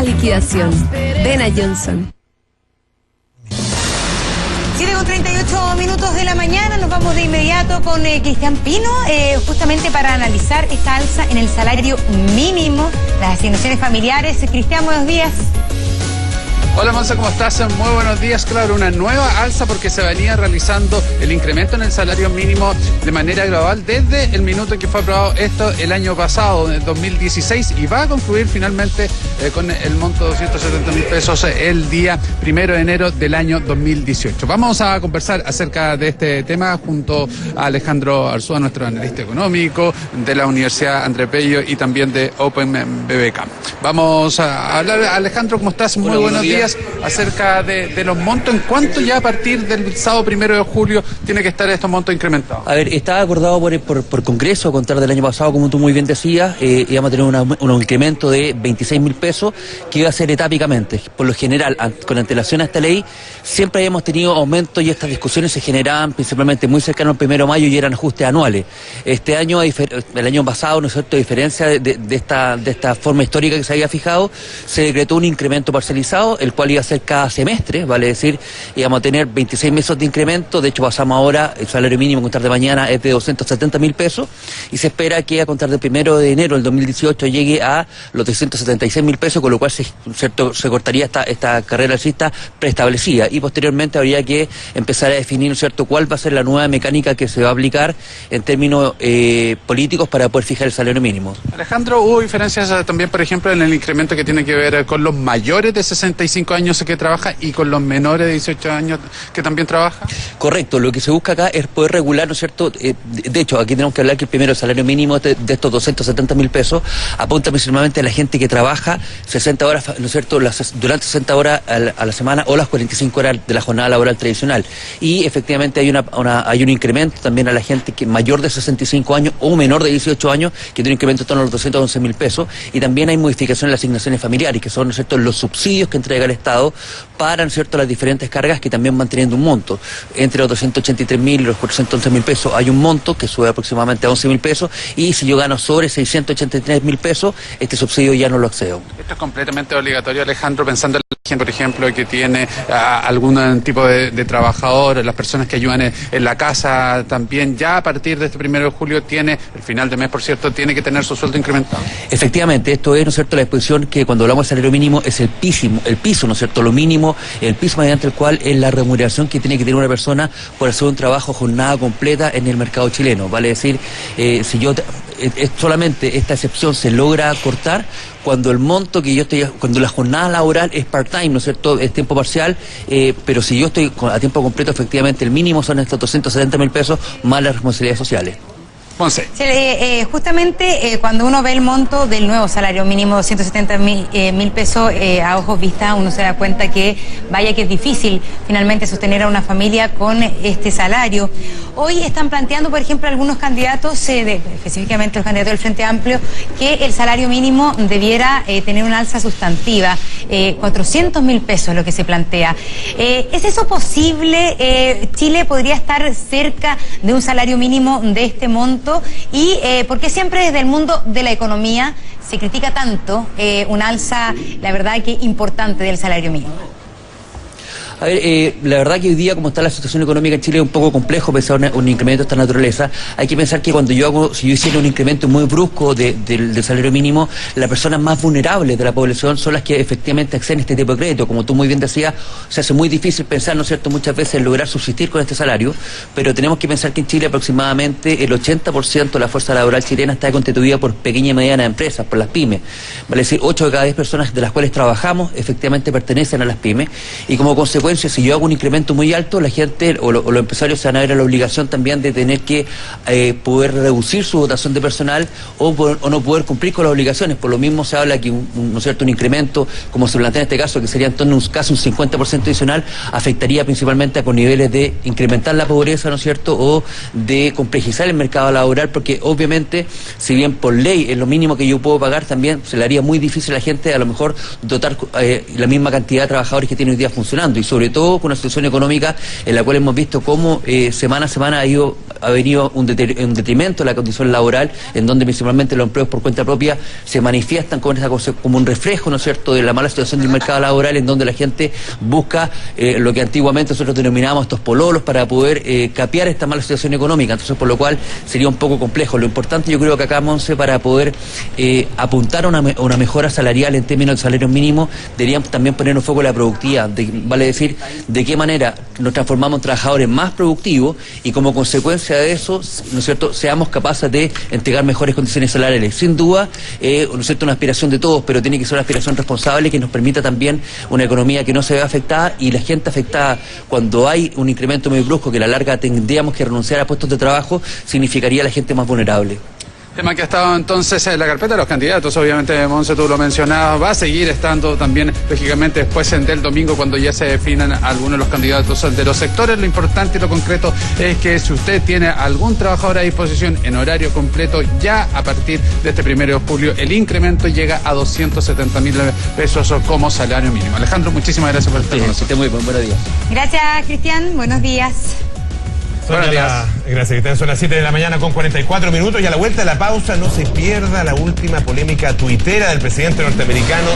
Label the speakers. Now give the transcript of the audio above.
Speaker 1: liquidación. Ven a Johnson.
Speaker 2: 7:38 de la mañana, nos vamos de inmediato con Cristian Pino, justamente para analizar esta alza en el salario mínimo, las asignaciones familiares. Cristian, buenos días.
Speaker 3: Hola Monza, ¿cómo estás? Muy buenos días. Claro, una nueva alza porque se venía realizando el incremento en el salario mínimo de manera gradual desde el minuto en que fue aprobado esto el año pasado, en 2016, y va a concluir finalmente con el monto de 270.000 pesos el día 1 de enero del año 2018. Vamos a conversar acerca de este tema junto a Alejandro Arzúa, nuestro analista económico de la Universidad André Bello y también de Open BBK. Vamos a hablar, Alejandro, ¿cómo estás? Muy buenos días. Acerca de los montos, ¿en cuánto ya a partir del sábado 1 de julio tiene que estar estos montos incrementados?
Speaker 4: A ver, está acordado por Congreso, a contar del año pasado, como tú muy bien decías, íbamos a tener un incremento de 26.000 pesos que iba a ser etápicamente. Por lo general, con antelación a esta ley, siempre habíamos tenido aumentos y estas discusiones se generaban principalmente muy cercano al 1 de mayo y eran ajustes anuales. Este año, el año pasado, ¿no es cierto?, a diferencia de esta forma histórica que se había fijado, se decretó un incremento parcializado, el cual iba a ser cada semestre, vale decir, íbamos a tener 26 meses de incremento. De hecho, pasamos ahora, el salario mínimo a contar de mañana es de 270.000 pesos y se espera que a contar del 1 de enero del 2018 llegue a los 376.000 pesos, con lo cual se cortaría esta carrera alcista preestablecida y posteriormente habría que empezar a definir, ¿no es cierto?, cuál va a ser la nueva mecánica que se va a aplicar en términos políticos para poder fijar el salario mínimo.
Speaker 3: Alejandro, ¿hubo diferencias también, por ejemplo, en el incremento que tiene que ver con los mayores de 65 años que trabajan y con los menores de 18 años que también trabajan?
Speaker 4: Correcto, lo que se busca acá es poder regular, ¿no es cierto? De hecho, aquí tenemos que hablar que el salario mínimo de estos 270.000 pesos apunta principalmente a la gente que trabaja 60 horas, ¿no es cierto?, durante 60 horas a la semana o las 45 horas de la jornada laboral tradicional. Y efectivamente hay un incremento también a la gente que mayor de 65 años o menor de 18 años, que tiene un incremento en torno a los 211.000 pesos. Y también hay modificaciones en las asignaciones familiares, que son, ¿no es cierto?, los subsidios que entrega el Estado para, ¿no es cierto?, las diferentes cargas que también van teniendo un monto. Entre los 283.000 y los 411.000 pesos hay un monto que sube aproximadamente a 11.000 pesos y si yo gano sobre 683.000 pesos, este subsidio ya no lo accedo.
Speaker 3: Esto es completamente obligatorio, Alejandro, pensando en la gente, por ejemplo, que tiene algún tipo de trabajador, las personas que ayudan en la casa también, ya a partir de este 1 de julio tiene, el final de mes, por cierto, tiene que tener su sueldo incrementado.
Speaker 4: Efectivamente, esto es, ¿no es cierto?, la disposición que cuando hablamos de salario mínimo es el piso, ¿no es cierto?, lo mínimo, el piso mediante el cual es la remuneración que tiene que tener una persona por hacer un trabajo jornada completa en el mercado chileno. Vale decir, solamente esta excepción se logra cortar cuando el monto que yo estoy, cuando la jornada laboral es part-time, ¿no es cierto?, es tiempo parcial, pero si yo estoy a tiempo completo, efectivamente el mínimo son estos 270.000 pesos más las responsabilidades sociales.
Speaker 2: Justamente cuando uno ve el monto del nuevo salario mínimo, 270.000 pesos, a ojos vistas, uno se da cuenta que vaya que es difícil finalmente sostener a una familia con este salario. Hoy están planteando, por ejemplo, algunos candidatos, específicamente los candidatos del Frente Amplio, que el salario mínimo debiera tener una alza sustantiva, 400.000 pesos es lo que se plantea. ¿Es eso posible? ¿Chile podría estar cerca de un salario mínimo de este monto? ¿Y por qué siempre desde el mundo de la economía se critica tanto una alza, la verdad, que importante del salario mínimo?
Speaker 4: A ver, la verdad que hoy día, como está la situación económica en Chile, es un poco complejo pensar un incremento de esta naturaleza. Hay que pensar que si yo hiciera un incremento muy brusco del salario mínimo, las personas más vulnerables de la población son las que efectivamente acceden a este tipo de crédito. Como tú muy bien decías, se hace muy difícil pensar, ¿no es cierto?, muchas veces en lograr subsistir con este salario, pero tenemos que pensar que en Chile aproximadamente el 80% de la fuerza laboral chilena está constituida por pequeñas y medianas empresas, por las pymes. Vale decir, 8 de cada 10 personas de las cuales trabajamos efectivamente pertenecen a las pymes, y como consecuencia, si yo hago un incremento muy alto, la gente o los empresarios se van a ver a la obligación también de tener que poder reducir su dotación de personal o no poder cumplir con las obligaciones. Por lo mismo se habla que ¿no es cierto?, un incremento, como se plantea en este caso, que sería en torno a casi un 50% adicional, afectaría principalmente con niveles de incrementar la pobreza, ¿no es cierto?, o de complejizar el mercado laboral, porque obviamente, si bien por ley es lo mínimo que yo puedo pagar, también se le haría muy difícil a la gente a lo mejor dotar la misma cantidad de trabajadores que tiene hoy día funcionando, y sobre todo con una situación económica en la cual hemos visto cómo semana a semana ha venido un detrimento de la condición laboral, en donde principalmente los empleos por cuenta propia se manifiestan como un reflejo, ¿no es cierto?, de la mala situación del mercado laboral, en donde la gente busca lo que antiguamente nosotros denominábamos estos pololos para poder capear esta mala situación económica. Entonces, por lo cual sería un poco complejo. Lo importante, yo creo que acá, Monse, para poder apuntar a una mejora salarial en términos de salario mínimo, deberíamos también poner un foco en la productividad, vale decir, de qué manera nos transformamos en trabajadores más productivos y como consecuencia de eso, ¿no es cierto?, seamos capaces de entregar mejores condiciones salariales. Sin duda, ¿no es cierto?, una aspiración de todos, pero tiene que ser una aspiración responsable que nos permita también una economía que no se vea afectada, y la gente afectada, cuando hay un incremento muy brusco que a la larga tendríamos que renunciar a puestos de trabajo, significaría a la gente más vulnerable.
Speaker 3: Tema que ha estado entonces en la carpeta de los candidatos, obviamente, Monse, tú lo mencionabas, va a seguir estando también, lógicamente, después del domingo, cuando ya se definan algunos de los candidatos de los sectores. Lo importante y lo concreto es que si usted tiene algún trabajador a disposición en horario completo, ya a partir de este 1 de julio, el incremento llega a 270.000 pesos como salario mínimo. Alejandro, muchísimas gracias por estar con nosotros.
Speaker 4: Muy buen día.
Speaker 2: Gracias, Cristian. Buenos días.
Speaker 5: Gracias, Cristian. Son las 7 de la mañana con 44 minutos y a la vuelta de la pausa no se pierda la última polémica tuitera del presidente norteamericano.